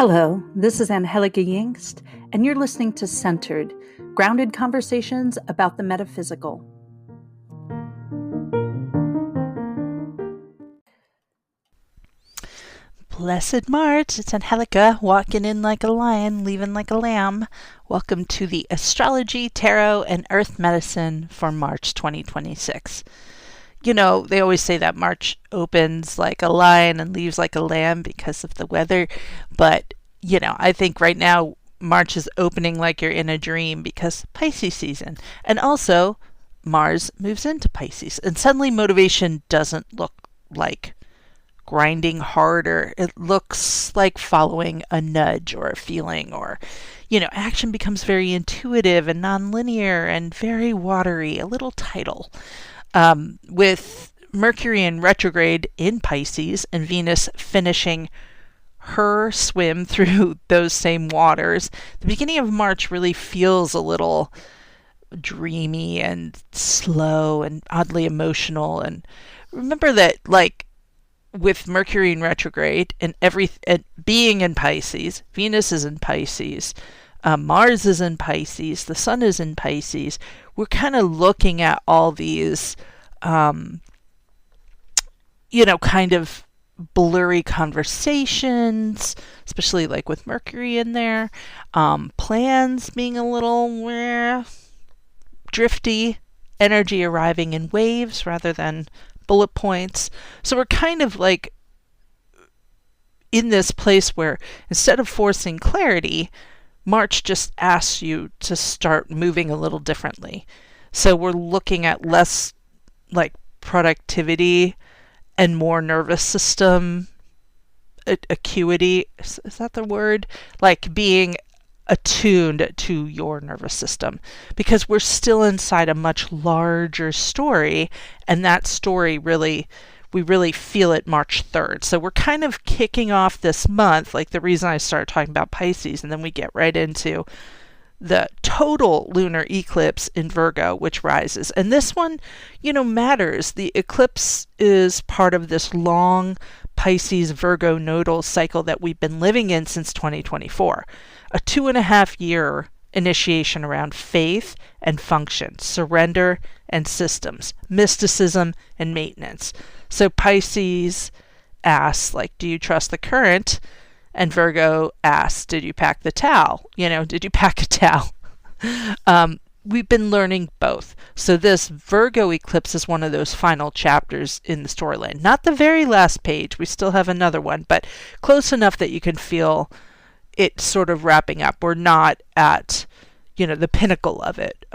Hello, this is Angie Yingst, and you're listening to Centered, grounded conversations about the metaphysical. Blessed March, it's Angelica, walking in like a lion, leaving like a lamb. Welcome to the Astrology, Tarot, and Earth Medicine for March 2026. You know, they always say that March opens like a lion and leaves like a lamb because of the weather, but, you know, I think right now March is opening like you're in a dream because Pisces season. And also, Mars moves into Pisces, and suddenly motivation doesn't look like grinding harder. It looks like following a nudge or a feeling, or, you know, action becomes very intuitive and nonlinear and very watery, a little tidal. With Mercury in retrograde in Pisces and Venus finishing her swim through those same waters, the beginning of March really feels a little dreamy and slow and oddly emotional. And remember that, like, with Mercury in retrograde and being in Pisces, Venus is in Pisces, Mars is in Pisces, the Sun is in Pisces. We're kind of looking at all these, kind of blurry conversations, especially like with Mercury in there. Plans being a little drifty, energy arriving in waves rather than bullet points. So we're kind of like in this place where instead of forcing clarity, March just asks you to start moving a little differently. So we're looking at less like productivity and more nervous system acuity. Is that the word? Like being attuned to your nervous system, because we're still inside a much larger story, and that story we really feel it March 3rd. So we're kind of kicking off this month, like the reason I started talking about Pisces, and then we get right into the total lunar eclipse in Virgo, which rises. And this one, matters. The eclipse is part of this long Pisces Virgo nodal cycle that we've been living in since 2024. A 2.5 year initiation around faith and function, surrender and systems, mysticism and maintenance. So Pisces asks, like, do you trust the current? And Virgo asks, did you pack the towel? Did you pack a towel? We've been learning both. So this Virgo eclipse is one of those final chapters in the storyline. Not the very last page. We still have another one, but close enough that you can feel it sort of wrapping up. We're not at, the pinnacle of it.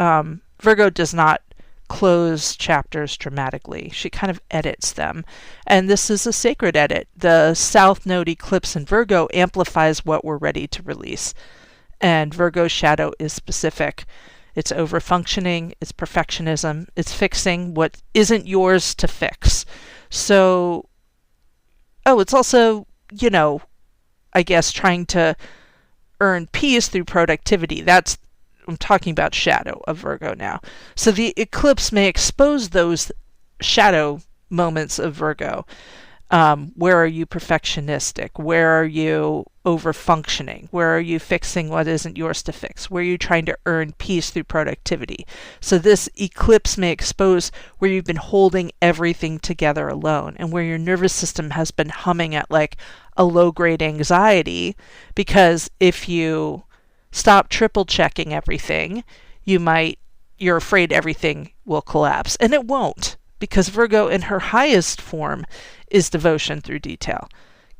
Virgo does not close chapters dramatically. She kind of edits them. And this is a sacred edit. The South Node eclipse in Virgo amplifies what we're ready to release. And Virgo's shadow is specific. It's overfunctioning, it's perfectionism, it's fixing what isn't yours to fix. So, it's also, I guess trying to earn peace through productivity. I'm talking about shadow of Virgo now. So the eclipse may expose those shadow moments of Virgo. Where are you perfectionistic? Where are you over-functioning? Where are you fixing what isn't yours to fix? Where are you trying to earn peace through productivity? So this eclipse may expose where you've been holding everything together alone, and where your nervous system has been humming at like a low-grade anxiety, because if you stop triple checking everything, you're afraid everything will collapse. And it won't, because Virgo in her highest form is devotion through detail,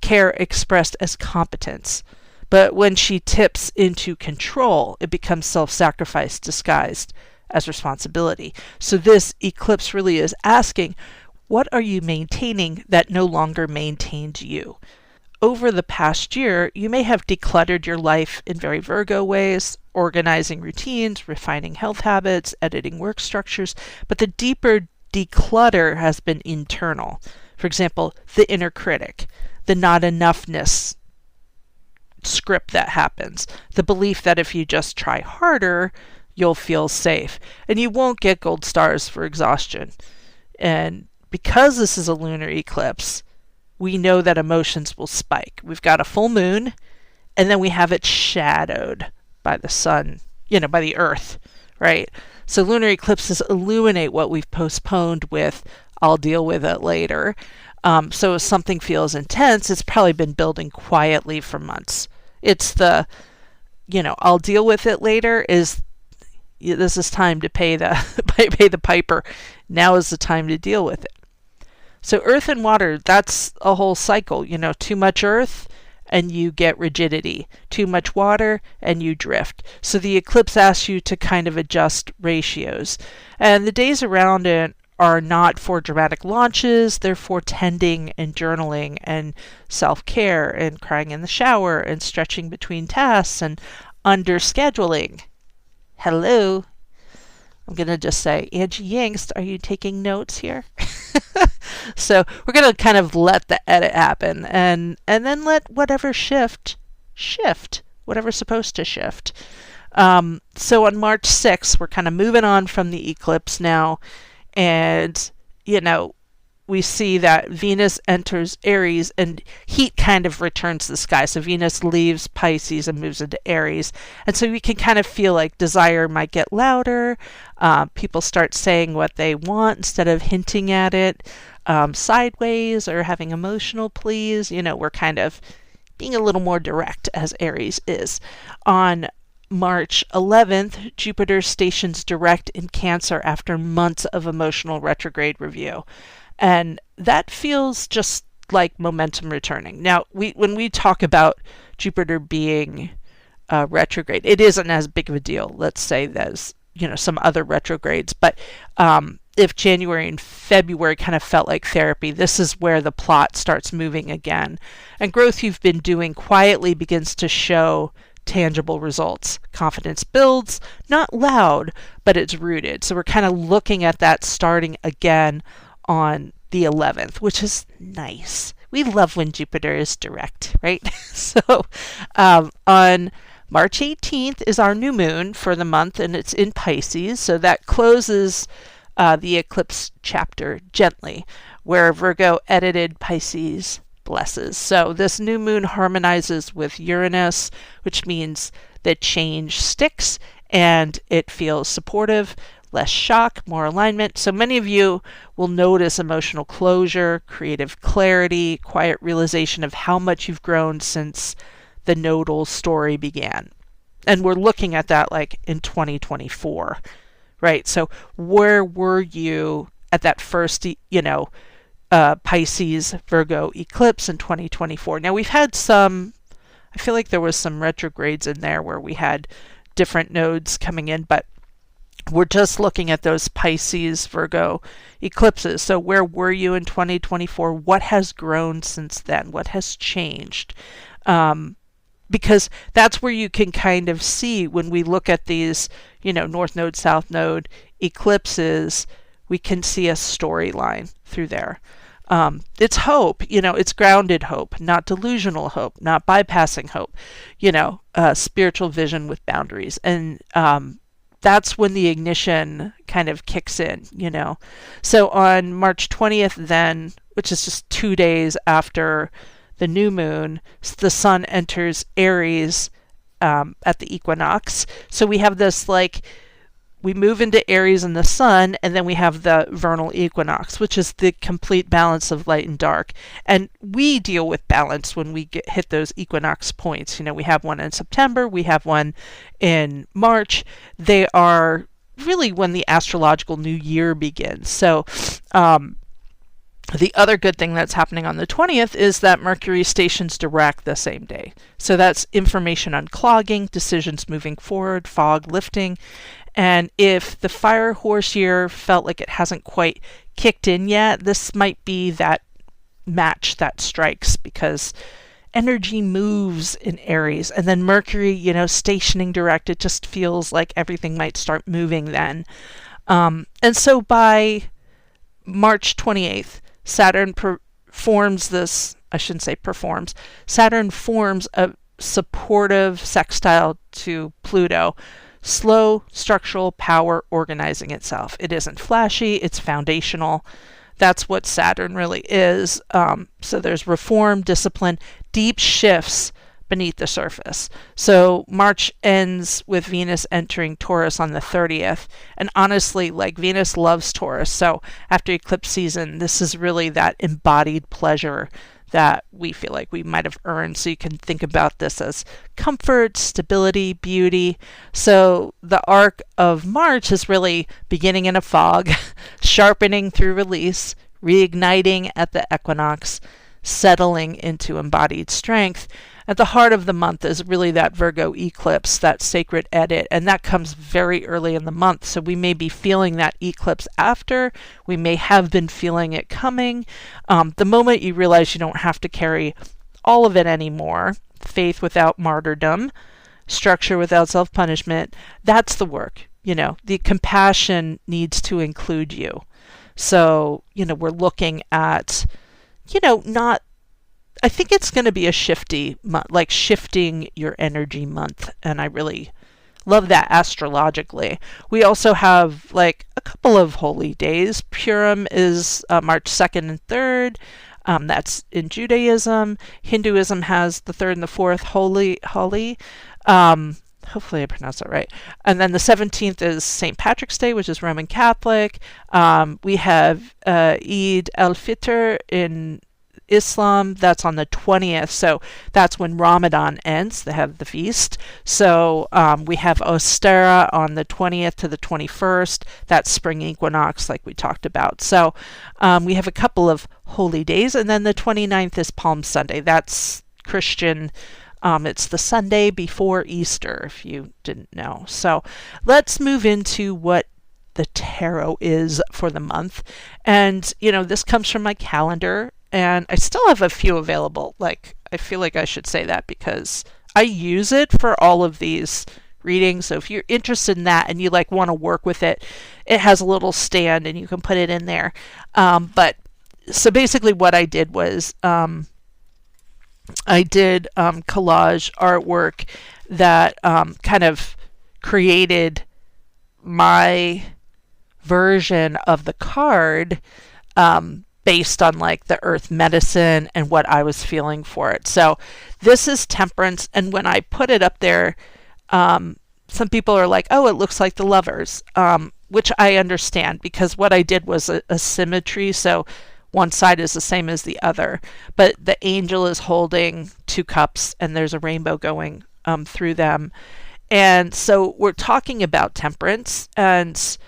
care expressed as competence. But when she tips into control, it becomes self-sacrifice disguised as responsibility. So this eclipse really is asking, what are you maintaining that no longer maintains you? Over the past year, you may have decluttered your life in very Virgo ways, organizing routines, refining health habits, editing work structures, but the deeper declutter has been internal. For example, the inner critic, the not enoughness script that happens, the belief that if you just try harder, you'll feel safe. And you won't get gold stars for exhaustion. And because this is a lunar eclipse, we know that emotions will spike. We've got a full moon and then we have it shadowed by the sun, by the earth, right? So lunar eclipses illuminate what we've postponed with, I'll deal with it later. So if something feels intense, it's probably been building quietly for months. It's the, I'll deal with it later this is time to pay the piper. Now is the time to deal with it. So earth and water, that's a whole cycle. Too much earth and you get rigidity. Too much water and you drift. So the eclipse asks you to kind of adjust ratios. And the days around it are not for dramatic launches. They're for tending and journaling and self-care and crying in the shower and stretching between tasks and under-scheduling. Hello. I'm going to just say, Angie Yingst, are you taking notes here? So we're going to kind of let the edit happen and then let whatever shift, whatever's supposed to shift. So on March 6th, we're kind of moving on from the eclipse now. And, we see that Venus enters Aries and heat kind of returns to the sky. So Venus leaves Pisces and moves into Aries. And so we can kind of feel like desire might get louder. People start saying what they want instead of hinting at it sideways or having emotional pleas. We're kind of being a little more direct as Aries is. On March 11th, Jupiter stations direct in Cancer after months of emotional retrograde review. And that feels just like momentum returning. Now, when we talk about Jupiter being retrograde, it isn't as big of a deal, let's say, as some other retrogrades. But if January and February kind of felt like therapy, this is where the plot starts moving again. And growth you've been doing quietly begins to show tangible results. Confidence builds, not loud, but it's rooted. So we're kind of looking at that starting again on the 11th, which is nice. We love when Jupiter is direct, right? So on March 18th is our new moon for the month, and it's in Pisces. So that closes the eclipse chapter gently, where Virgo edited Pisces blesses. So this new moon harmonizes with Uranus, which means that change sticks and it feels supportive, less shock, more alignment. So many of you will notice emotional closure, creative clarity, quiet realization of how much you've grown since the nodal story began. And we're looking at that like in 2024, right? So where were you at that first, Pisces Virgo eclipse in 2024? Now we've had I feel like there was some retrogrades in there where we had different nodes coming in, but we're just looking at those Pisces Virgo eclipses. So where were you in 2024? What has grown since then? What has changed? Because that's where you can kind of see when we look at these, North Node, South Node eclipses, we can see a storyline through there. It's hope, it's grounded hope, not delusional hope, not bypassing hope, spiritual vision with boundaries. And that's when the ignition kind of kicks in, So on March 20th then, which is just 2 days after the new moon, the sun enters Aries at the equinox. So we have this we move into Aries in the sun, and then we have the vernal equinox, which is the complete balance of light and dark. And we deal with balance when we hit those equinox points. We have one in September, we have one in March. They are really when the astrological new year begins. So the other good thing that's happening on the 20th is that Mercury stations direct the same day. So that's information unclogging, decisions moving forward, fog lifting. And if the fire horse year felt like it hasn't quite kicked in yet, this might be that match that strikes, because energy moves in Aries. And then Mercury, stationing direct, it just feels like everything might start moving then. And so by March 28th, Saturn forms a supportive sextile to Pluto. Slow, structural power organizing itself. It isn't flashy, it's foundational. That's what Saturn really is. So there's reform, discipline, deep shifts, beneath the surface. So March ends with Venus entering Taurus on the 30th. And honestly, like, Venus loves Taurus. So after eclipse season, this is really that embodied pleasure that we feel like we might have earned. So you can think about this as comfort, stability, beauty. So the arc of March is really beginning in a fog, sharpening through release, reigniting at the equinox, settling into embodied strength. At the heart of the month is really that Virgo eclipse, that sacred edit, and that comes very early in the month. So we may be feeling that eclipse after, we may have been feeling it coming. The moment you realize you don't have to carry all of it anymore, faith without martyrdom, structure without self-punishment, that's the work. The compassion needs to include you. So, we're looking at, not, I think it's going to be a shifty month, like shifting your energy month. And I really love that astrologically. We also have like a couple of holy days. Purim is March 2nd and 3rd. That's in Judaism. Hinduism has the 3rd and the 4th holy. Hopefully I pronounced that right. And then the 17th is St. Patrick's Day, which is Roman Catholic. We have Eid al-Fitr in Islam. That's on the 20th. So that's when Ramadan ends. They have the feast. So we have Ostara on the 20th to the 21st. That's spring equinox, like we talked about. So we have a couple of holy days. And then the 29th is Palm Sunday. That's Christian. It's the Sunday before Easter, if you didn't know. So let's move into what the tarot is for the month. And, this comes from my calendar, and I still have a few available. Like, I feel like I should say that because I use it for all of these readings. So if you're interested in that and you want to work with it, it has a little stand and you can put it in there. So basically what I did was, I did collage artwork that kind of created my version of the card based on the earth medicine and what I was feeling for it. So this is Temperance, and when I put it up there, some people are like, oh, it looks like the Lovers, which I understand because what I did was a symmetry. So one side is the same as the other, but the angel is holding 2 cups and there's a rainbow going through them. And so we're talking about temperance, and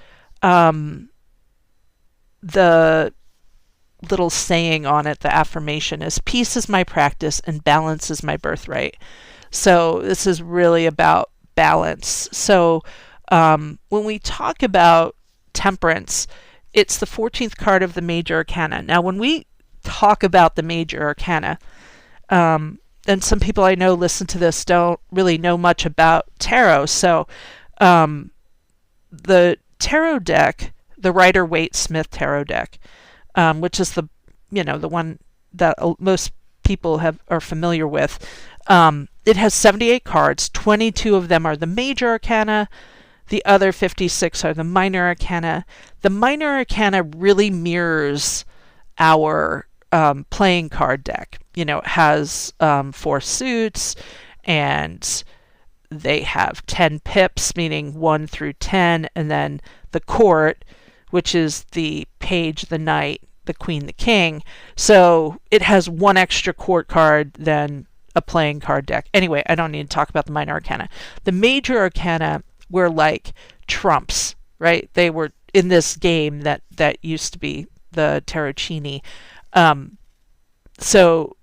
the little saying on it, the affirmation is, peace is my practice and balance is my birthright. So this is really about balance. So when we talk about temperance, it's the 14th card of the major arcana. Now, when we talk about the major arcana, and some people I know listen to this don't really know much about tarot. So the tarot deck, the Rider-Waite-Smith tarot deck, which is the one that most people are familiar with, it has 78 cards. 22 of them are the major arcana. The other 56 are the minor arcana. The minor arcana really mirrors our playing card deck. It has 4 suits, and they have 10 pips, meaning 1 through 10, and then the court, which is the page, the knight, the queen, the king. So it has 1 extra court card than a playing card deck. Anyway, I don't need to talk about the minor arcana. The major arcana were like trumps, right? They were in this game that used to be the Tarocchini. So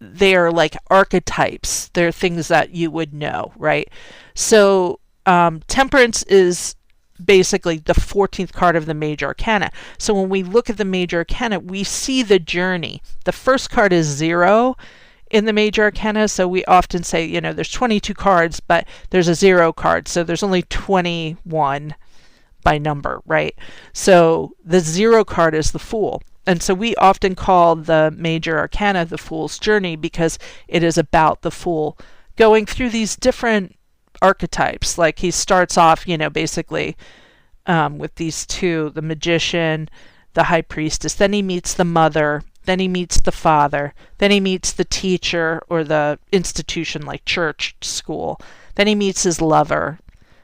they are like archetypes. They're things that you would know, right? So Temperance is basically the 14th card of the major arcana. So when we look at the major arcana, we see the journey. The first card is 0 in the major arcana, so we often say, there's 22 cards, but there's a 0 card, so there's only 21 by number, right? So the 0 card is the Fool. And so we often call the major arcana the Fool's Journey because it is about the Fool going through these different archetypes. Like he starts off, basically with these 2, the Magician, the High Priestess. Then he meets the Mother, then he meets the father, then he meets the teacher or the institution like church, school, then he meets his lover,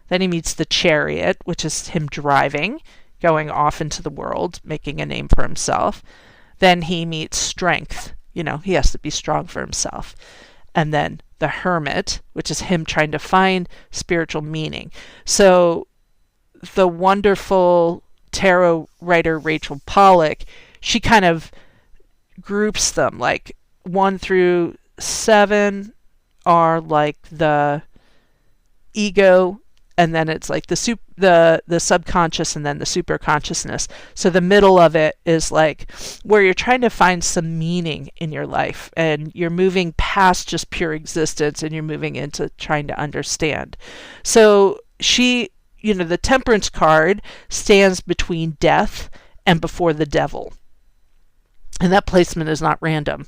then he meets the chariot, which is him driving, going off into the world, making a name for himself. Then he meets strength. He has to be strong for himself. And then the hermit, which is him trying to find spiritual meaning. So the wonderful tarot writer Rachel Pollack, she kind of groups them, like 1 through 7 are like the ego, and then it's like the subconscious, and then the super consciousness. So the middle of it is like where you're trying to find some meaning in your life, and you're moving past just pure existence, and you're moving into trying to understand. So the Temperance card stands between death and before the devil. And that placement is not random.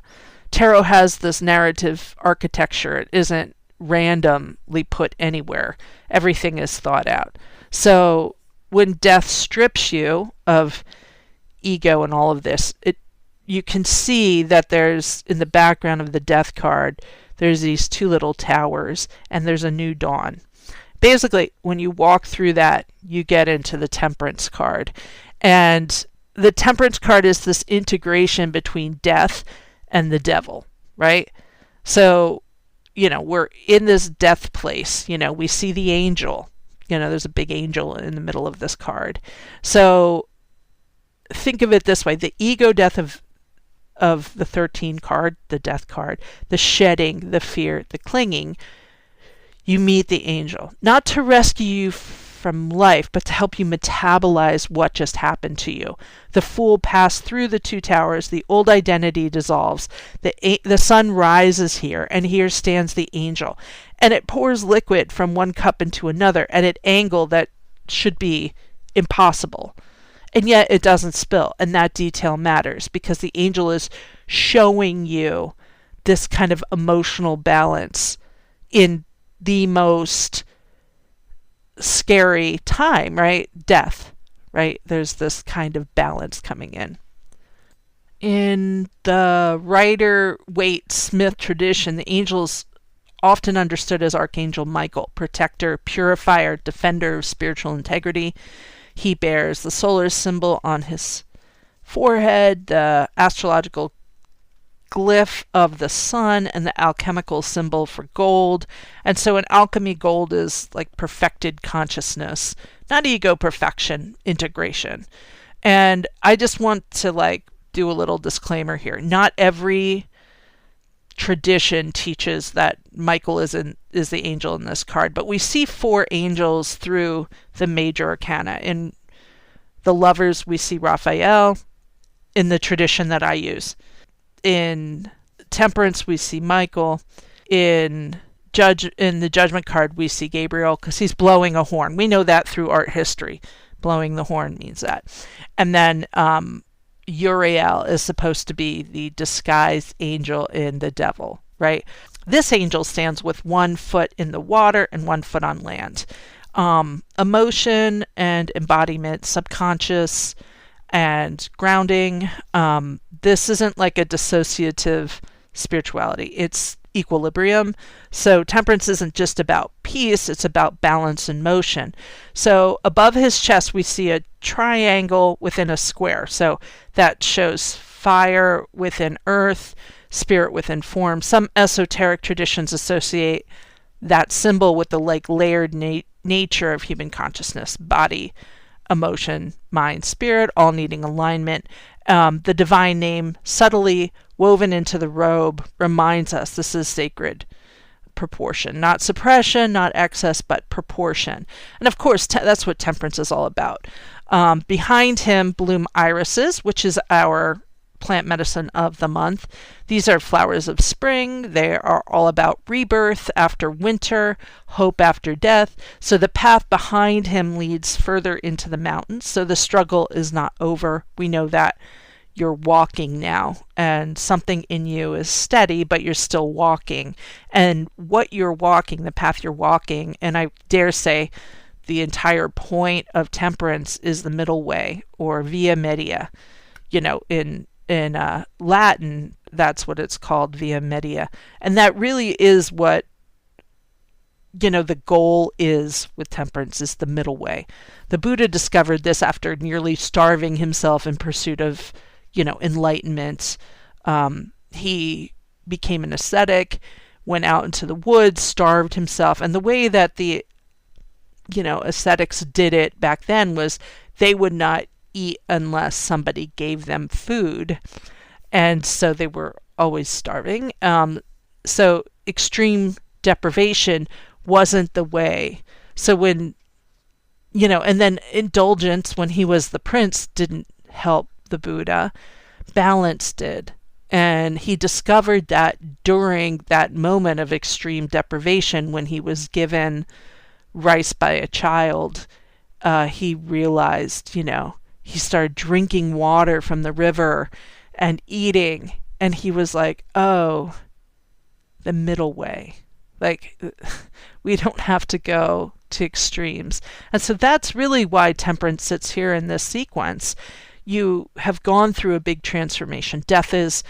Tarot has this narrative architecture. It isn't randomly put anywhere. Everything is thought out. So when death strips you of ego and all of this, you can see that there's, in the background of the death card, there's these 2 little towers, and there's a new dawn. Basically, when you walk through that, you get into the Temperance card. And the Temperance card is this integration between death and the devil, right? So, we're in this death place. We see the angel. There's a big angel in the middle of this card. So think of it this way. The ego death of the 13 card, the death card, the shedding, the fear, the clinging, you meet the angel. Not to rescue you from life, but to help you metabolize what just happened to you. The fool passed through the 2 towers. The old identity dissolves. The sun rises here, and here stands the angel. And it pours liquid from one cup into another at an angle that should be impossible. And yet it doesn't spill. And that detail matters because the angel is showing you this kind of emotional balance in the most scary time, right? Death, right? There's this kind of balance coming in. In the Rider-Waite-Smith tradition, the angels often understood as Archangel Michael, protector, purifier, defender of spiritual integrity. He bears the solar symbol on his forehead, the astrological glyph of the sun, and the alchemical symbol for gold. And so in alchemy, gold is like perfected consciousness, not ego, perfection, integration. And I just want to do a little disclaimer here. Not every tradition teaches that Michael is the angel in this card, but we see 4 angels through the major arcana. In the Lovers, we see Raphael in the tradition that I use. In Temperance, we see Michael. In the Judgment card, we see Gabriel because he's blowing a horn. We know that through art history. Blowing the horn means that. And then Uriel is supposed to be the disguised angel in the devil, right? This angel stands with 1 foot in the water and 1 foot on land. Emotion and embodiment, subconscious and grounding. This isn't like a dissociative spirituality. It's equilibrium. So Temperance isn't just about peace, it's about balance and motion. So above his chest, we see a triangle within a square. So that shows fire within earth, spirit within form. Some esoteric traditions associate that symbol with the layered nature of human consciousness, body, emotion, mind, spirit, all needing alignment. The divine name, subtly woven into the robe, reminds us this is sacred proportion, not suppression, not excess, but proportion. And of course, that's what Temperance is all about. Behind him bloom irises, which is our plant medicine of the month. These are flowers of spring. They are all about rebirth after winter, hope after death. So the path behind him leads further into the mountains. So the struggle is not over. We know that you're walking now, and something in you is steady, but you're still walking. And what you're walking, the path you're walking, and I dare say the entire point of Temperance is the middle way, or via media, in Latin, that's what it's called, via media. And that really is what, the goal is with temperance, is the middle way. The Buddha discovered this after nearly starving himself in pursuit of, enlightenment. He became an ascetic, went out into the woods, starved himself. And the way that the, ascetics did it back then was they would not eat unless somebody gave them food. And so they were always starving. So extreme deprivation wasn't the way. So when, and then indulgence, when he was the prince, didn't help the Buddha. Balance did. And he discovered that during that moment of extreme deprivation, when he was given rice by a child, he realized, he started drinking water from the river and eating. And he was like, oh, the middle way. Like, we don't have to go to extremes. And so that's really why temperance sits here in this sequence. You have gone through a big transformation. Death is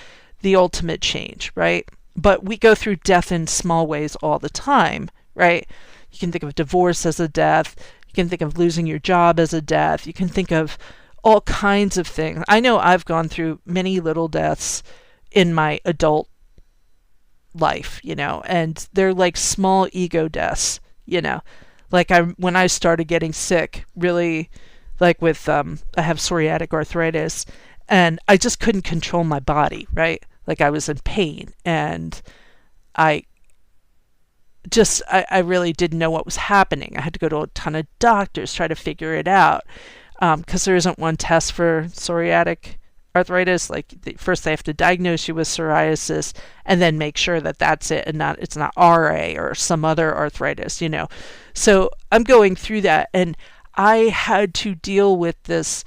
the ultimate change, right? But we go through death in small ways all the time, right? You can think of divorce as a death. You can think of losing your job as a death. You can think of all kinds of things. I know I've gone through many little deaths in my adult life, and they're like small ego deaths, like when I started getting sick, really, like with I have psoriatic arthritis, and I just couldn't control my body, right? Like I was in pain, and I really didn't know what was happening. I had to go to a ton of doctors, try to figure it out, because there isn't one test for psoriatic arthritis. Like first they have to diagnose you with psoriasis and then make sure that that's it and it's not RA or some other arthritis, So I'm going through that, and I had to deal with this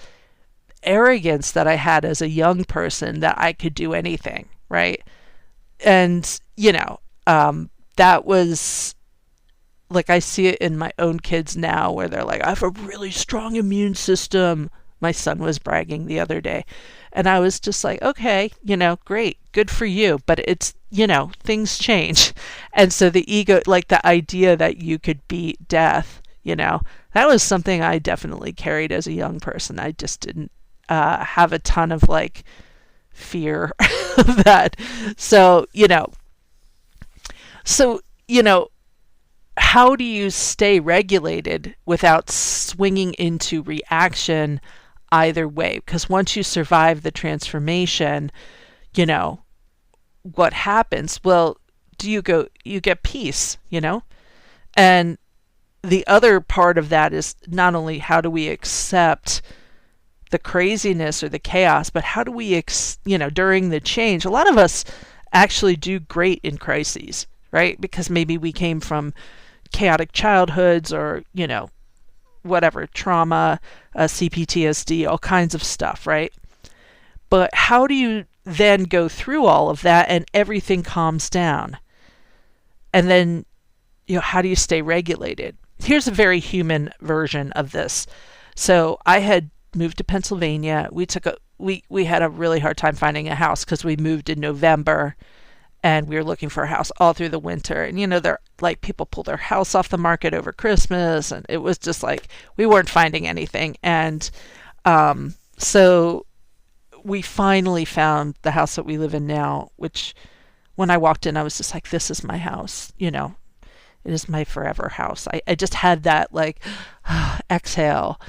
arrogance that I had as a young person, that I could do anything, right? And, that was like, I see it in my own kids now, where they're like, I have a really strong immune system. My son was bragging the other day. And I was just like, okay, great, good for you. But it's, things change. And so the ego, like the idea that you could beat death, that was something I definitely carried as a young person. I just didn't have a ton of like fear of that. So, how do you stay regulated without swinging into reaction either way? Because once you survive the transformation, what happens? Well, you get peace, And the other part of that is not only how do we accept the craziness or the chaos, but how do we, during the change, a lot of us actually do great in crises, right? Because maybe we came from chaotic childhoods or, whatever, trauma, CPTSD, all kinds of stuff, right? But how do you then go through all of that and everything calms down? And then, how do you stay regulated? Here's a very human version of this. So I had moved to Pennsylvania. We had a really hard time finding a house because we moved in November, and we were looking for a house all through the winter. And they're like, people pull their house off the market over Christmas, and it was just like we weren't finding anything. And so we finally found the house that we live in now, which when I walked in, I was just like, this is my house. It is my forever house. I just had that like exhale.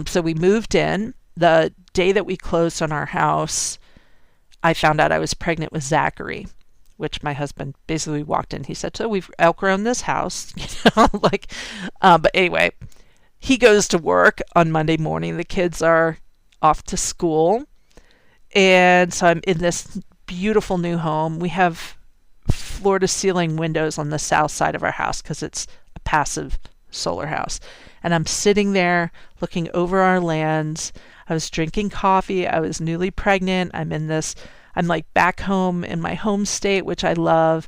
So we moved in. The day that we closed on our house, I found out I was pregnant with Zachary, which my husband basically walked in. He said, so we've outgrown this house, but anyway, he goes to work on Monday morning. The kids are off to school. And so I'm in this beautiful new home. We have floor to ceiling windows on the south side of our house because it's a passive solar house. And I'm sitting there looking over our lands. I was drinking coffee. I was newly pregnant. I'm like back home in my home state, which I love.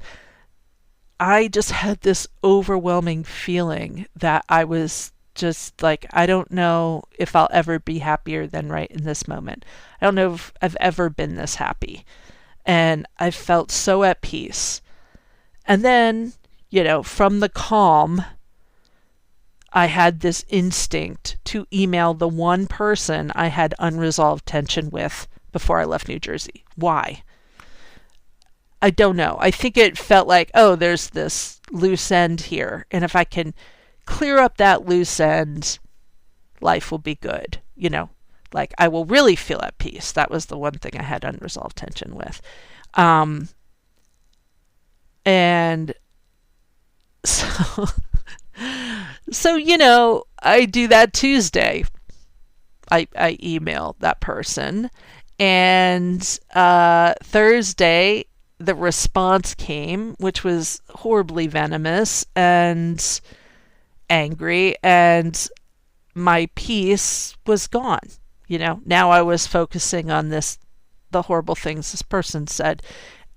I just had this overwhelming feeling that I was just like, I don't know if I'll ever be happier than right in this moment. I don't know if I've ever been this happy. And I felt so at peace. And then, from the calm, I had this instinct to email the one person I had unresolved tension with before I left New Jersey. Why? I don't know. I think it felt like, oh, there's this loose end here. And if I can clear up that loose end, life will be good. Like I will really feel at peace. That was the one thing I had unresolved tension with. And so, I do that Tuesday. I email that person. And Thursday, the response came, which was horribly venomous and angry, and my peace was gone. Now I was focusing on the horrible things this person said,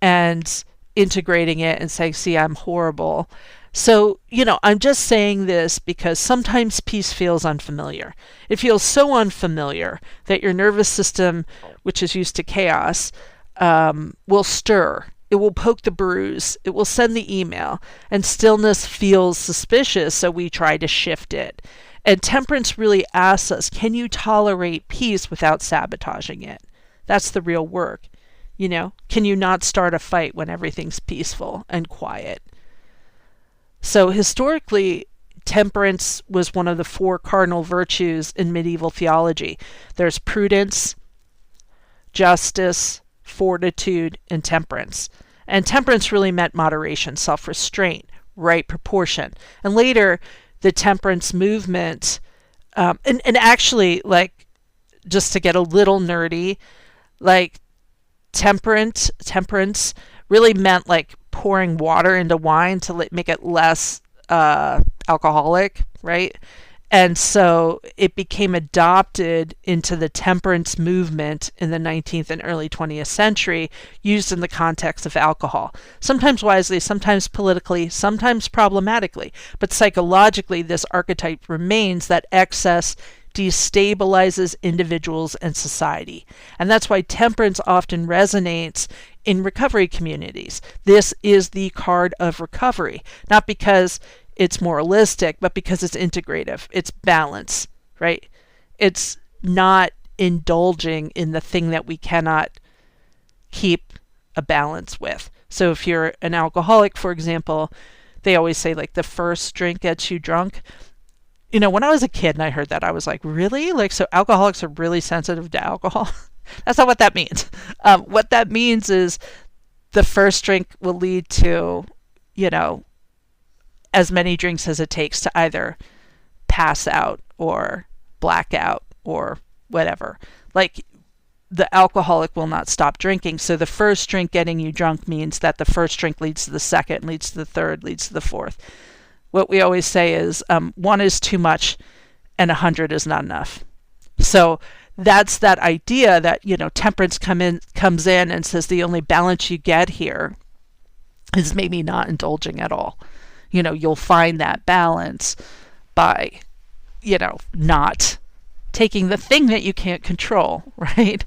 and integrating it and saying, see, I'm horrible. So, I'm just saying this because sometimes peace feels unfamiliar. It feels so unfamiliar that your nervous system, which is used to chaos, will stir. It will poke the bruise. It will send the email. And stillness feels suspicious, so we try to shift it. And Temperance really asks us, can you tolerate peace without sabotaging it? That's the real work. Can you not start a fight when everything's peaceful and quiet? So historically, temperance was one of the 4 cardinal virtues in medieval theology. There's prudence, justice, fortitude, and temperance. And temperance really meant moderation, self-restraint, right proportion. And later, the temperance movement, and actually, like, just to get a little nerdy, like, temperance really meant like pouring water into wine to make it less alcoholic, right? And so it became adopted into the temperance movement in the 19th and early 20th century, used in the context of alcohol. Sometimes wisely, sometimes politically, sometimes problematically. But psychologically, this archetype remains that excess destabilizes individuals and society. And that's why temperance often resonates in recovery communities. This is the card of recovery, not because it's moralistic, but because it's integrative. It's balance, right? It's not indulging in the thing that we cannot keep a balance with. So if you're an alcoholic, for example, they always say like the first drink gets you drunk. When I was a kid and I heard that, I was like, really? Like, so alcoholics are really sensitive to alcohol? That's not what that means. What that means is the first drink will lead to, as many drinks as it takes to either pass out or black out or whatever. Like, the alcoholic will not stop drinking. So the first drink getting you drunk means that the first drink leads to the second, leads to the third, leads to the fourth. What we always say is 1 is too much and 100 is not enough. So that's that idea that, temperance comes in and says the only balance you get here is maybe not indulging at all. You'll find that balance by, not taking the thing that you can't control, right?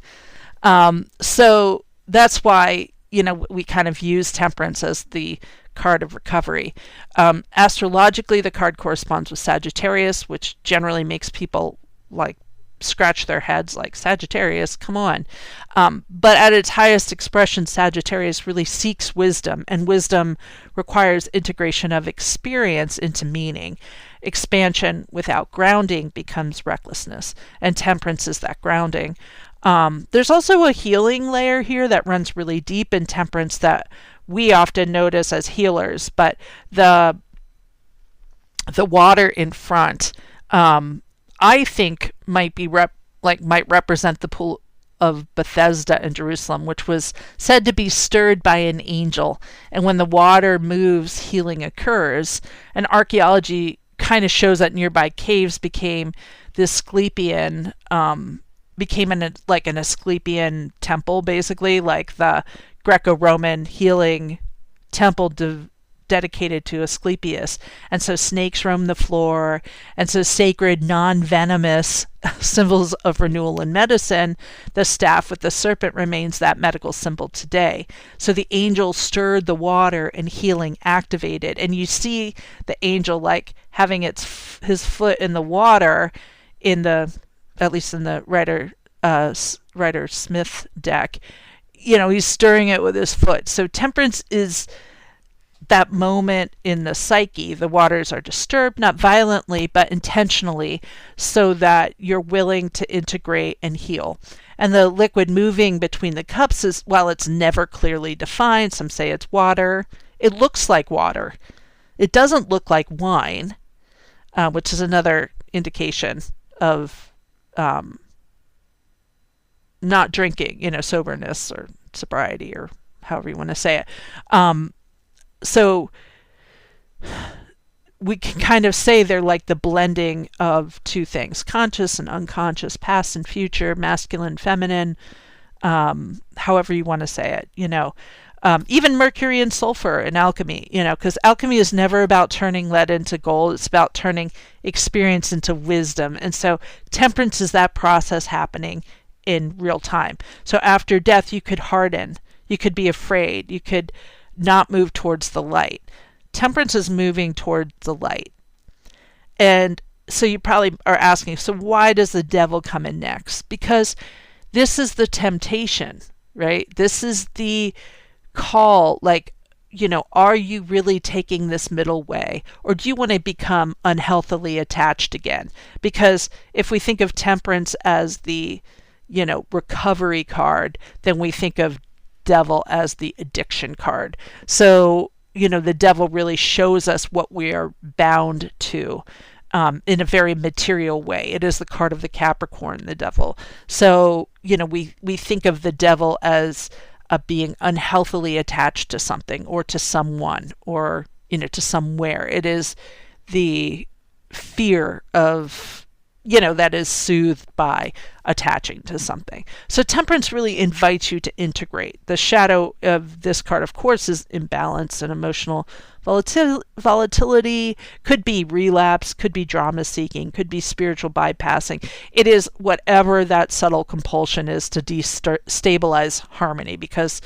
So that's why, we kind of use temperance as the card of recovery. Astrologically, the card corresponds with Sagittarius, which generally makes people like scratch their heads like, Sagittarius, come on. But at its highest expression, Sagittarius really seeks wisdom, and wisdom requires integration of experience into meaning. Expansion without grounding becomes recklessness, and temperance is that grounding. There's also a healing layer here that runs really deep in temperance that we often notice as healers, but the water in front, I think might represent the pool of Bethesda in Jerusalem, which was said to be stirred by an angel. And when the water moves, healing occurs. And archaeology kind of shows that nearby caves became this Asclepian, became an Asclepian temple, basically, like the Greco-Roman healing temple dedicated to Asclepius. And so snakes roam the floor. And so sacred, non-venomous symbols of renewal in medicine, the staff with the serpent remains that medical symbol today. So the angel stirred the water and healing activated. And you see the angel like having his foot in the water at least in the Rider Smith deck. He's stirring it with his foot. So temperance is that moment in the psyche. The waters are disturbed, not violently, but intentionally, so that you're willing to integrate and heal. And the liquid moving between the cups is, while it's never clearly defined, some say it's water, it looks like water. It doesn't look like wine, which is another indication of not drinking, soberness or sobriety or however you want to say it. So we can kind of say they're like the blending of two things, conscious and unconscious, past and future, masculine, feminine, however you want to say it, even mercury and sulfur in alchemy, because alchemy is never about turning lead into gold. It's about turning experience into wisdom. And so temperance is that process happening in real time. So after death, you could harden, you could be afraid, you could not move towards the light. Temperance is moving towards the light. And so you probably are asking, so why does the devil come in next? Because this is the temptation, right? This is the call, like, are you really taking this middle way, or do you want to become unhealthily attached again? Because if we think of temperance as the recovery card, then we think of devil as the addiction card. So, the devil really shows us what we are bound to in a very material way. It is the card of the Capricorn, the devil. So, we think of the devil as being unhealthily attached to something or to someone or, to somewhere. It is the fear of that is soothed by attaching to something. So temperance really invites you to integrate. The shadow of this card, of course, is imbalance and emotional volatility, could be relapse, could be drama seeking, could be spiritual bypassing. It is whatever that subtle compulsion is to destabilize harmony, because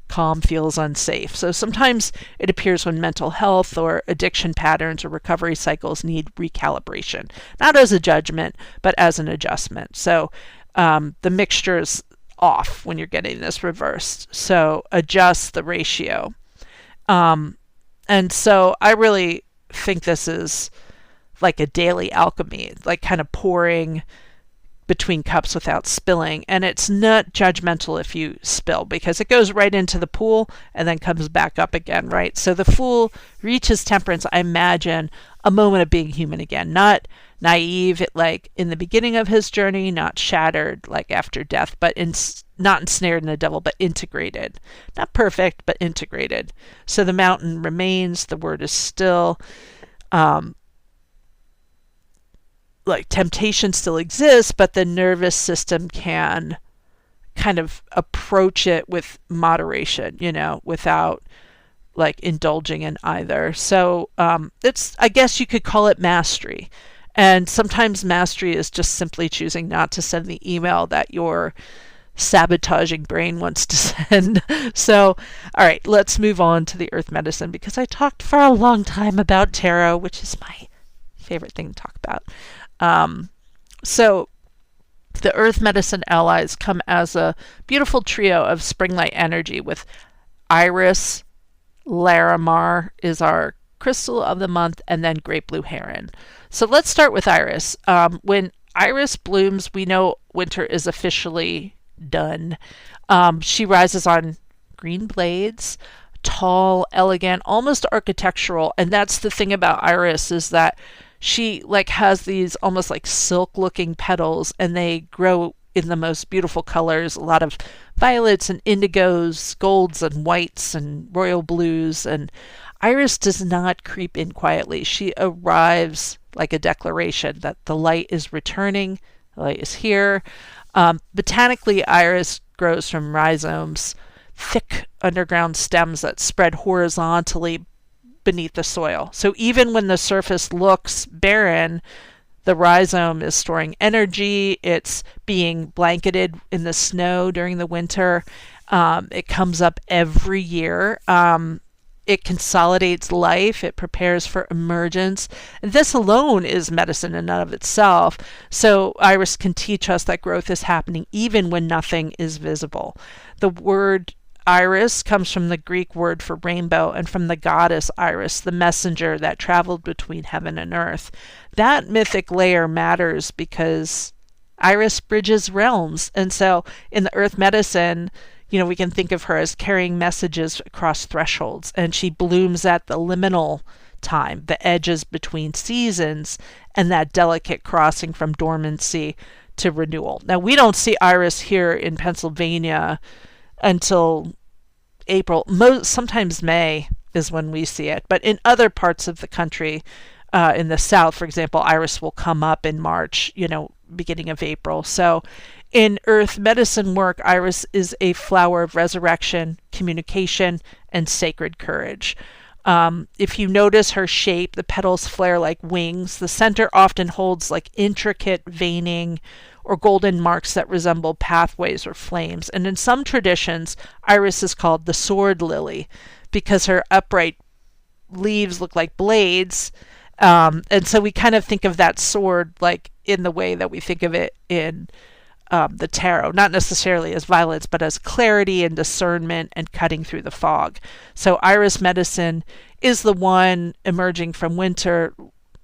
calm feels unsafe. So sometimes it appears when mental health or addiction patterns or recovery cycles need recalibration, not as a judgment, but as an adjustment. So the mixture is off when you're getting this reversed. So adjust the ratio. And so I really think this is like a daily alchemy, like kind of pouring between cups without spilling. And it's not judgmental if you spill, because it goes right into the pool and then comes back up again, right? So the fool reaches temperance, I imagine, a moment of being human again, not naive like in the beginning of his journey, not shattered like after death, but not ensnared in the devil, but integrated. Not perfect, but integrated. So the mountain remains, the word is still. Like temptation still exists, but the nervous system can kind of approach it with moderation, without like indulging in either. So it's, I guess you could call it mastery. And sometimes mastery is just simply choosing not to send the email that your sabotaging brain wants to send. So, all right, let's move on to the earth medicine, because I talked for a long time about tarot, which is my favorite thing to talk about. So the earth medicine allies come as a beautiful trio of spring-light energy, with Iris, Larimar is our crystal of the month, and then great blue heron. So let's start with Iris. When Iris blooms, we know winter is officially done. She rises on green blades, tall, elegant, almost architectural. And that's the thing about Iris, is that she like has these almost like silk looking petals, and they grow in the most beautiful colors, a lot of violets and indigos, golds and whites and royal blues. And Iris does not creep in quietly. She arrives like a declaration that the light is returning, the light is here. Botanically, Iris grows from rhizomes, thick underground stems that spread horizontally beneath the soil. So even when the surface looks barren, the rhizome is storing energy. It's being blanketed in the snow during the winter. It comes up every year. It consolidates life. It prepares for emergence. And this alone is medicine in and of itself. So Iris can teach us that growth is happening even when nothing is visible. The word Iris comes from the Greek word for rainbow and from the goddess Iris, the messenger that traveled between heaven and earth. That mythic layer matters because Iris bridges realms. And so in the earth medicine, we can think of her as carrying messages across thresholds, and she blooms at the liminal time, the edges between seasons, and that delicate crossing from dormancy to renewal. Now, we don't see Iris here in Pennsylvania until April. Sometimes May is when we see it, but in other parts of the country, in the South, for example, Iris will come up in March, beginning of April. So in earth medicine work, Iris is a flower of resurrection, communication, and sacred courage. If you notice her shape, the petals flare like wings. The center often holds like intricate veining or golden marks that resemble pathways or flames. And in some traditions, Iris is called the sword lily because her upright leaves look like blades. And so we kind of think of that sword like in the way that we think of it in the tarot, not necessarily as violence, but as clarity and discernment and cutting through the fog. So Iris medicine is the one emerging from winter,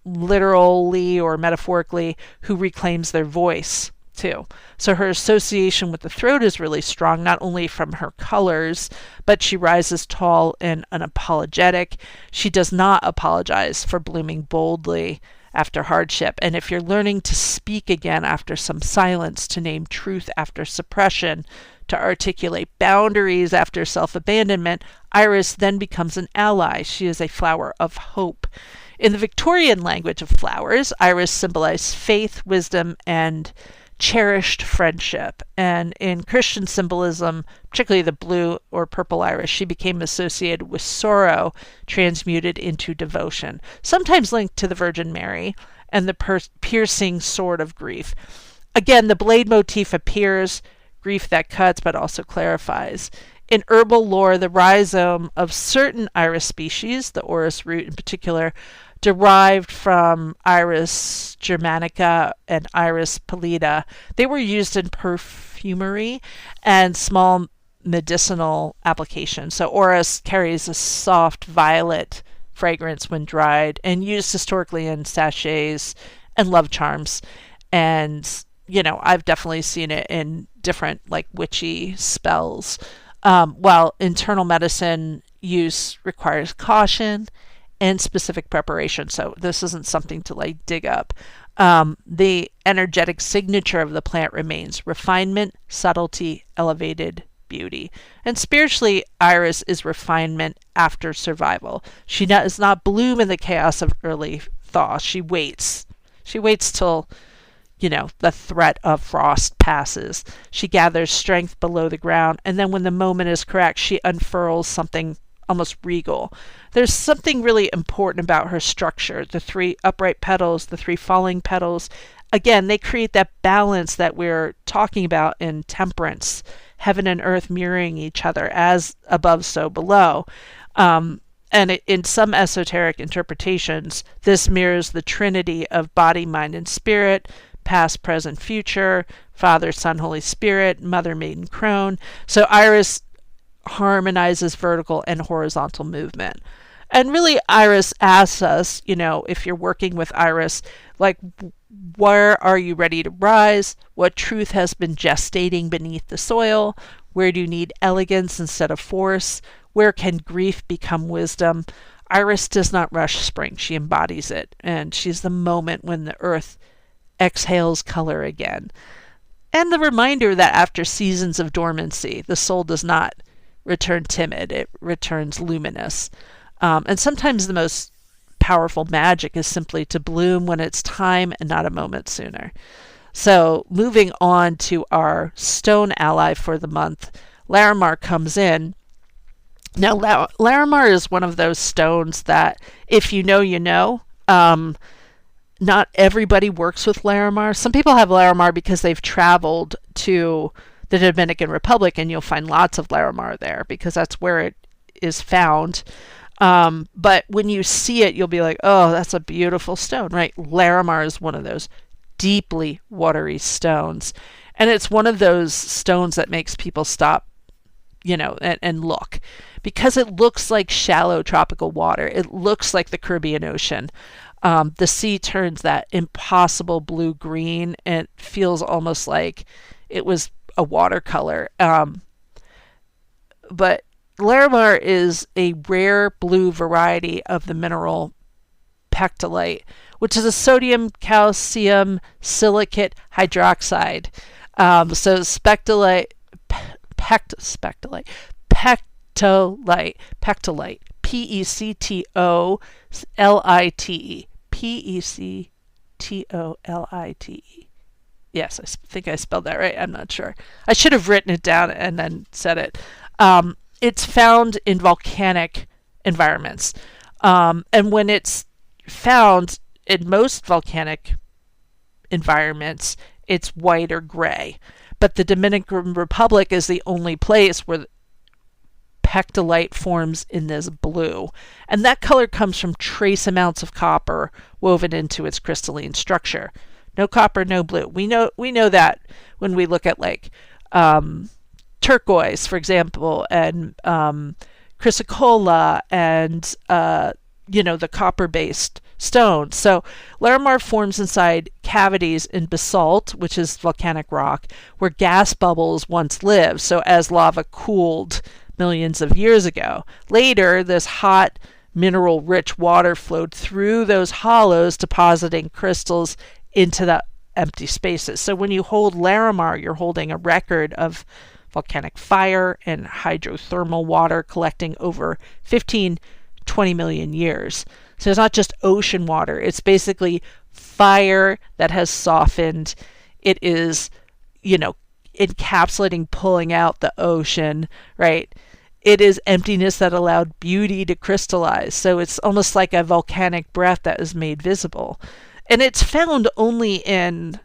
literally or metaphorically, who reclaims their voice too. So her association with the throat is really strong, not only from her colors, but she rises tall and unapologetic. She does not apologize for blooming boldly after hardship. And if you're learning to speak again after some silence, to name truth after suppression, to articulate boundaries after self-abandonment, Iris then becomes an ally. She is a flower of hope. In the Victorian language of flowers, Iris symbolized faith, wisdom, and cherished friendship. And in Christian symbolism, particularly the blue or purple iris, she became associated with sorrow transmuted into devotion, sometimes linked to the Virgin Mary and the piercing sword of grief. Again, the blade motif appears, grief that cuts but also clarifies. In herbal lore, the rhizome of certain iris species, the orris root in particular, derived from Iris germanica and Iris pallida. They were used in perfumery and small medicinal applications. So orris carries a soft violet fragrance when dried and used historically in sachets and love charms. And, I've definitely seen it in different like witchy spells. While internal medicine use requires caution and specific preparation. So this isn't something to like dig up. The energetic signature of the plant remains refinement, subtlety, elevated beauty. And spiritually, Iris is refinement after survival. She does not bloom in the chaos of early thaw. She waits. She waits till, the threat of frost passes. She gathers strength below the ground. And then when the moment is correct, she unfurls something almost regal. There's something really important about her structure. The 3 upright petals, the 3 falling petals, again, they create that balance that we're talking about in Temperance, heaven and earth mirroring each other, as above, so below. In some esoteric interpretations, this mirrors the trinity of body, mind, and spirit, past, present, future, Father, Son, Holy Spirit, Mother, Maiden, Crone. So Iris harmonizes vertical and horizontal movement. And really, Iris asks us, if you're working with Iris, like, where are you ready to rise? What truth has been gestating beneath the soil? Where do you need elegance instead of force? Where can grief become wisdom? Iris does not rush spring. She embodies it. And she's the moment when the earth exhales color again. And the reminder that after seasons of dormancy, the soul does not return timid. It returns luminous. And sometimes the most powerful magic is simply to bloom when it's time and not a moment sooner. So moving on to our stone ally for the month, Larimar comes in Now, Larimar is one of those stones that if you know, you know. Not everybody works with Larimar. Some people have Larimar because they've traveled to the Dominican Republic, and you'll find lots of Larimar there because that's where it is found. But when you see it, you'll be like, oh, that's a beautiful stone, right? Larimar is one of those deeply watery stones. And it's one of those stones that makes people stop, and look. Because it looks like shallow tropical water. It looks like the Caribbean Ocean. The sea turns that impossible blue-green, and it feels almost like it was a watercolor. But Larimar is a rare blue variety of the mineral pectolite, which is a sodium calcium silicate hydroxide. So pectolite, Pectolite. Yes, I think I spelled that right. I'm not sure. I should have written it down and then said it. It's found in volcanic environments. And when it's found in most volcanic environments, it's white or gray. But the Dominican Republic is the only place where pectolite forms in this blue. And that color comes from trace amounts of copper woven into its crystalline structure. No copper, no blue. We know that when we look at like turquoise, for example, and chrysocolla, and the copper-based stones. So Larimar forms inside cavities in basalt, which is volcanic rock, where gas bubbles once lived. So as lava cooled millions of years ago, later this hot mineral-rich water flowed through those hollows, depositing crystals into the empty spaces. So when you hold Larimar, you're holding a record of volcanic fire and hydrothermal water collecting over 15-20 million years. So it's not just ocean water, it's basically fire that has softened. It is, encapsulating, pulling out the ocean, right? It is emptiness that allowed beauty to crystallize. So it's almost like a volcanic breath that is made visible. And it's found only in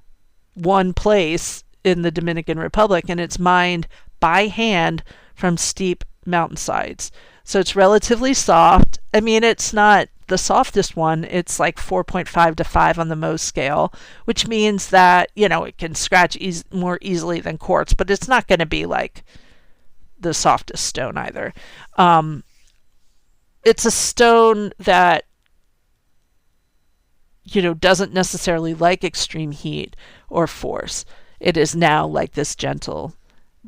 one place in the Dominican Republic, and it's mined by hand from steep mountainsides. So it's relatively soft. I mean, it's not the softest one. It's like 4.5 to 5 on the Mohs scale, which means that, it can scratch more easily than quartz, but it's not going to be like the softest stone either. It's a stone that doesn't necessarily like extreme heat or force. It is now like this gentle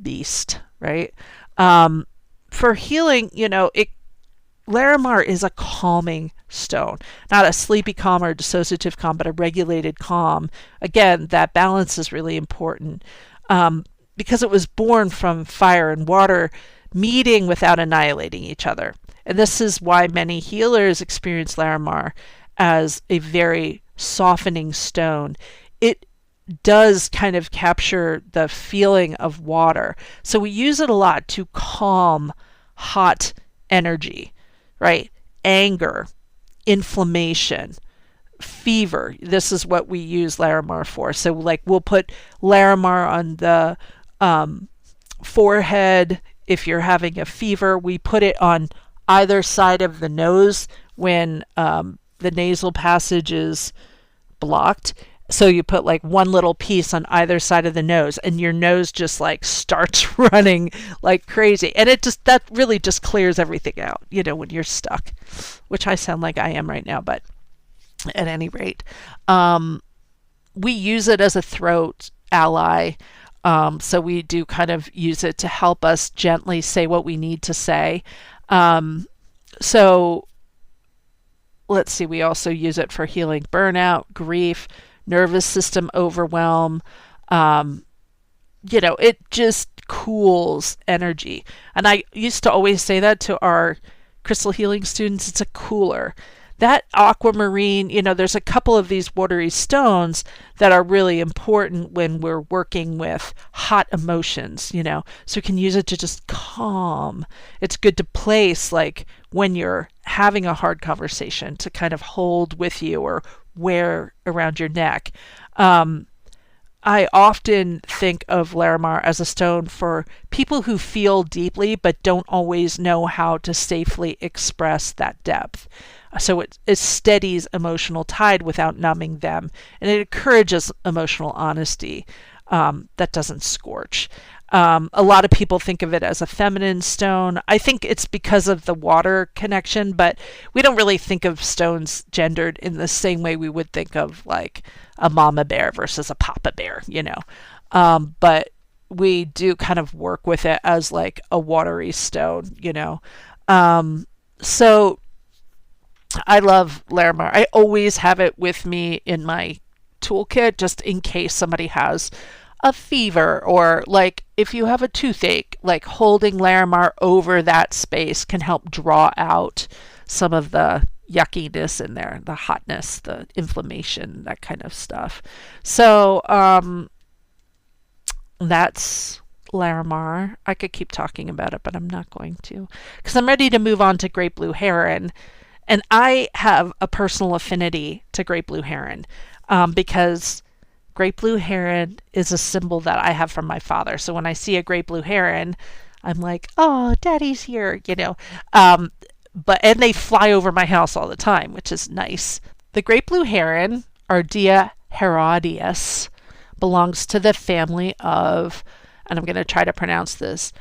beast, right? For healing, Larimar is a calming stone, not a sleepy calm or a dissociative calm, but a regulated calm. Again, that balance is really important because it was born from fire and water meeting without annihilating each other. And this is why many healers experience Larimar as a very softening stone. It does kind of capture the feeling of water. So we use it a lot to calm hot energy, right? Anger, inflammation, fever. This is what we use Larimar for. So like we'll put Larimar on the forehead if you're having a fever. We put it on either side of the nose when the nasal passage is blocked. So you put like one little piece on either side of the nose, and your nose just like starts running like crazy. And that really just clears everything out, when you're stuck, which I sound like I am right now, but at any rate, we use it as a throat ally. So we do kind of use it to help us gently say what we need to say. So let's see, we also use it for healing burnout, grief, nervous system overwhelm. It just cools energy. And I used to always say that to our crystal healing students. It's a cooler. that aquamarine, there's a couple of these watery stones that are really important when we're working with hot emotions, so we can use it to just calm. It's good to place like when you're having a hard conversation to kind of hold with you or wear around your neck. I often think of Larimar as a stone for people who feel deeply but don't always know how to safely express that depth. So it steadies emotional tide without numbing them, and it encourages emotional honesty that doesn't scorch. A lot of people think of it as a feminine stone. I think it's because of the water connection, but we don't really think of stones gendered in the same way we would think of like a mama bear versus a papa bear, but we do kind of work with it as like a watery stone, so I love Larimar. I always have it with me in my toolkit just in case somebody has a fever, or like if you have a toothache, like holding Larimar over that space can help draw out some of the yuckiness in there, the hotness, the inflammation, that kind of stuff. So that's Larimar. I could keep talking about it, but I'm not going to, because I'm ready to move on to Great Blue Heron. And I have a personal affinity to Great Blue Heron because Great Blue Heron is a symbol that I have from my father. So when I see a Great Blue Heron, I'm like, oh, Daddy's here, and they fly over my house all the time, which is nice. The Great Blue Heron, Ardea herodias, belongs to the family of, and I'm going to try to pronounce this,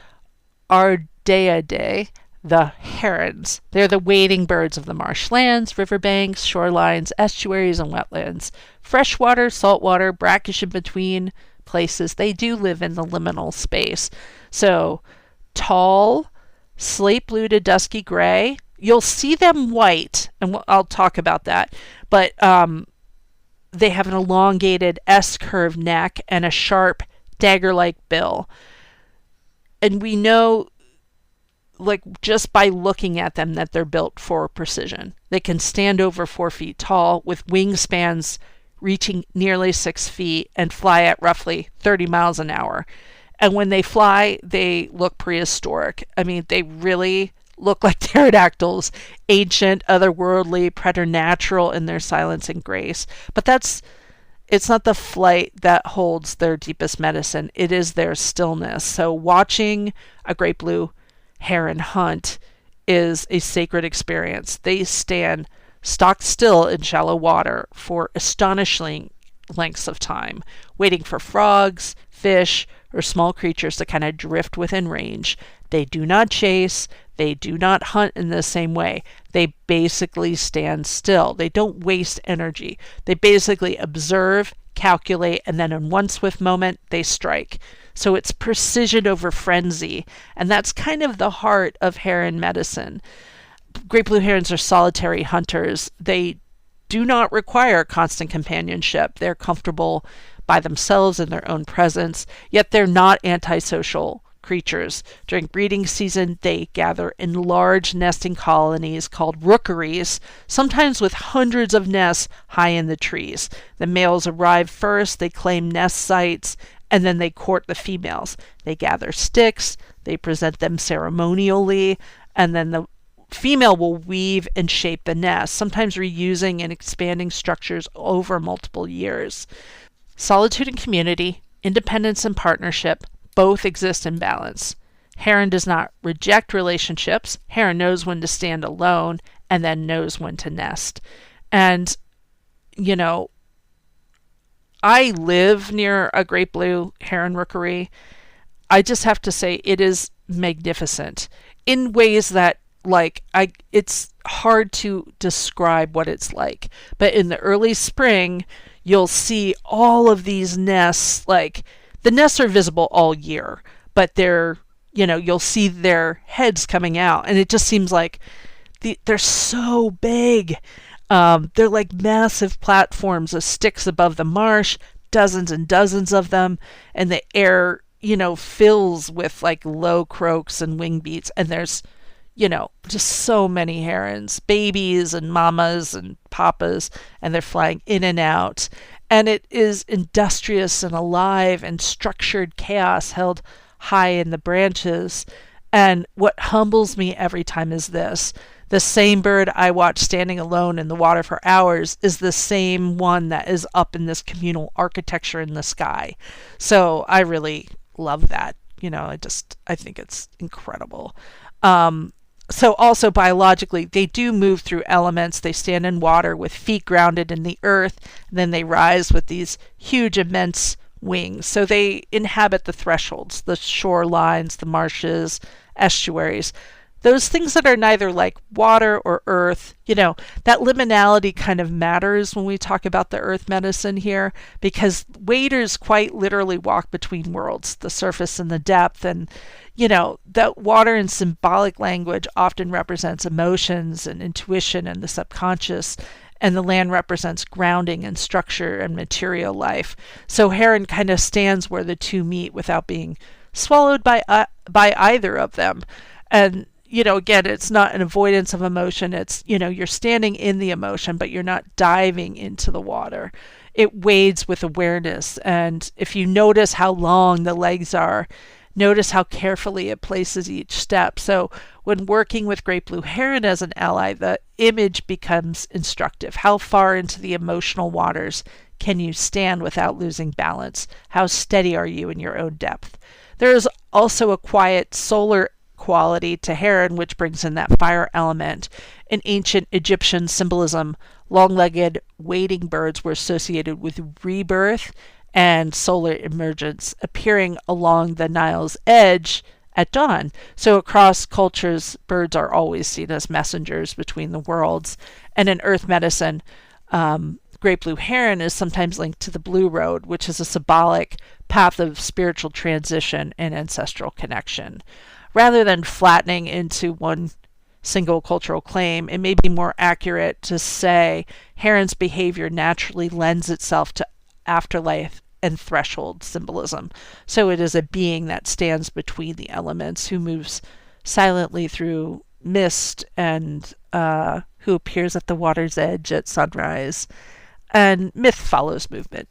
Ardeidae, the herons. They're the wading birds of the marshlands, riverbanks, shorelines, estuaries, and wetlands. Freshwater, saltwater, brackish in between places. They do live in the liminal space. So tall, slate blue to dusky gray. You'll see them white, and I'll talk about that. But they have an elongated S-curved neck and a sharp dagger-like bill. And we know, like just by looking at them, that they're built for precision. They can stand over 4 feet tall with wingspans reaching nearly 6 feet and fly at roughly 30 miles an hour. And when they fly, they look prehistoric. I mean, they really look like pterodactyls, ancient, otherworldly, preternatural in their silence and grace. But it's not the flight that holds their deepest medicine. It is their stillness. So watching a great blue heron hunt is a sacred experience. They stand stock still in shallow water for astonishing lengths of time, waiting for frogs, fish, or small creatures to kind of drift within range. They do not chase. They do not hunt in the same way. They basically stand still. They don't waste energy. They basically observe, calculate, and then in one swift moment, they strike. So it's precision over frenzy. And that's kind of the heart of heron medicine. Great blue herons are solitary hunters. They do not require constant companionship. They're comfortable by themselves in their own presence, yet they're not antisocial creatures. During breeding season, they gather in large nesting colonies called rookeries, sometimes with hundreds of nests high in the trees. The males arrive first, they claim nest sites, and then they court the females. They gather sticks, they present them ceremonially, and then the female will weave and shape the nest, sometimes reusing and expanding structures over multiple years. Solitude and community, independence and partnership, both exist in balance. Heron does not reject relationships. Heron knows when to stand alone and then knows when to nest. And, I live near a great blue heron rookery. I just have to say it is magnificent in ways that it's hard to describe what it's like. But in the early spring, you'll see all of these nests, like the nests are visible all year, but you'll see their heads coming out, and it just seems like they're so big. They're like massive platforms of sticks above the marsh, dozens and dozens of them, and the air, fills with like low croaks and wing beats, and there's just so many herons, babies and mamas and papas, and they're flying in and out. And it is industrious and alive and structured chaos held high in the branches. And what humbles me every time is this. The same bird I watch standing alone in the water for hours is the same one that is up in this communal architecture in the sky. So I really love that. I think it's incredible. So also biologically, they do move through elements. They stand in water with feet grounded in the earth, and then they rise with these huge, immense wings. So they inhabit the thresholds, the shorelines, the marshes, estuaries. Those things that are neither like water or earth, that liminality kind of matters when we talk about the earth medicine here, because waders quite literally walk between worlds, the surface and the depth. And, that water in symbolic language often represents emotions and intuition and the subconscious, and the land represents grounding and structure and material life. So Heron kind of stands where the two meet without being swallowed by either of them. And again, it's not an avoidance of emotion. It's, you're standing in the emotion, but you're not diving into the water. It wades with awareness. And if you notice how long the legs are, notice how carefully it places each step. So when working with great blue heron as an ally, the image becomes instructive. How far into the emotional waters can you stand without losing balance? How steady are you in your own depth? There is also a quiet solar quality to heron, which brings in that fire element. In ancient Egyptian symbolism, long-legged wading birds were associated with rebirth and solar emergence, appearing along the Nile's edge at dawn. So across cultures, birds are always seen as messengers between the worlds. And in earth medicine, great blue heron is sometimes linked to the blue road, which is a symbolic path of spiritual transition and ancestral connection. Rather than flattening into one single cultural claim, it may be more accurate to say heron's behavior naturally lends itself to afterlife and threshold symbolism. So it is a being that stands between the elements, who moves silently through mist, and who appears at the water's edge at sunrise. And myth follows movement,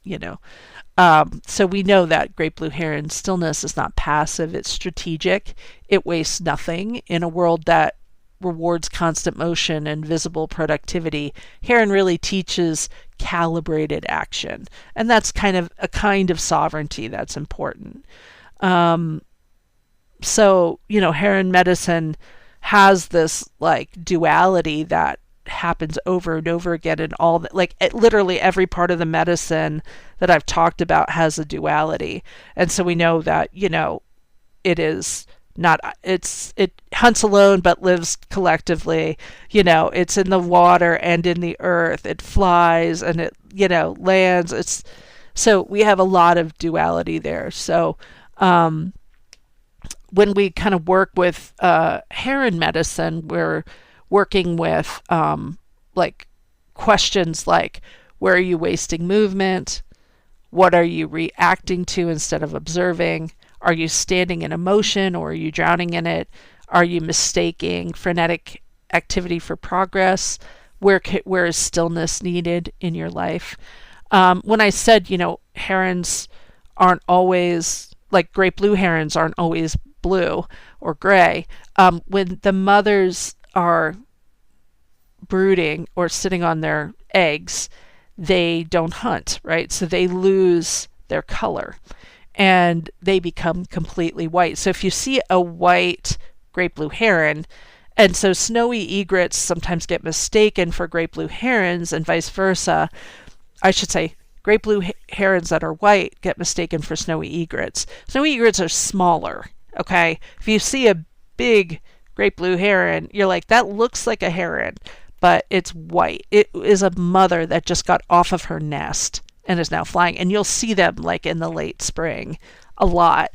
So we know that great blue heron's stillness is not passive, it's strategic. It wastes nothing. In a world that rewards constant motion and visible productivity, heron really teaches calibrated action. And that's kind of a kind of sovereignty that's important. So, heron medicine has this duality that happens over and over again in all that, literally every part of the medicine that I've talked about has a duality. And so we know that, it is not, it hunts alone but lives collectively. It's in the water and in the earth. It flies and it, lands. So we have a lot of duality there. So when we kind of work with heron medicine, we're working with questions like, where are you wasting movement? What are you reacting to instead of observing? Are you standing in emotion or are you drowning in it? Are you mistaking frenetic activity for progress? Where is stillness needed in your life? When I said, herons aren't always, great blue herons aren't always blue or gray. When the mothers are brooding or sitting on their eggs, they don't hunt, right? So they lose their color and they become completely white. So if you see a white great blue heron, and so snowy egrets sometimes get mistaken for great blue herons and vice versa. I should say great blue herons that are white get mistaken for snowy egrets. Snowy egrets are smaller, okay? If you see a big great blue heron, you're like, that looks like a heron, but it's white. It is a mother that just got off of her nest and is now flying. And you'll see them in the late spring a lot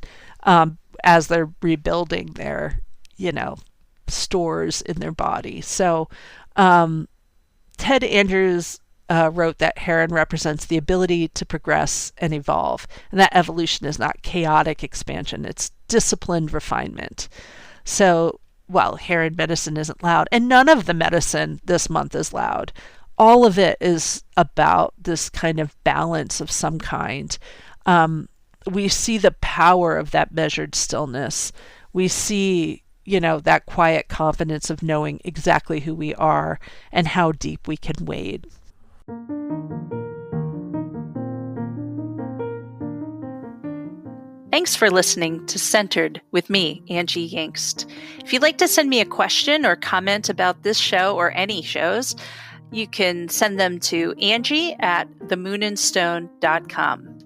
as they're rebuilding their, stores in their body. So Ted Andrews wrote that heron represents the ability to progress and evolve. And that evolution is not chaotic expansion, it's disciplined refinement. So well, Heron medicine isn't loud, and none of the medicine this month is loud. All of it is about this kind of balance of some kind. We see the power of that measured stillness. We see, that quiet confidence of knowing exactly who we are and how deep we can wade. Thanks for listening to Centered with me, Angie Yingst. If you'd like to send me a question or comment about this show or any shows, you can send them to Angie@themoonandstone.com.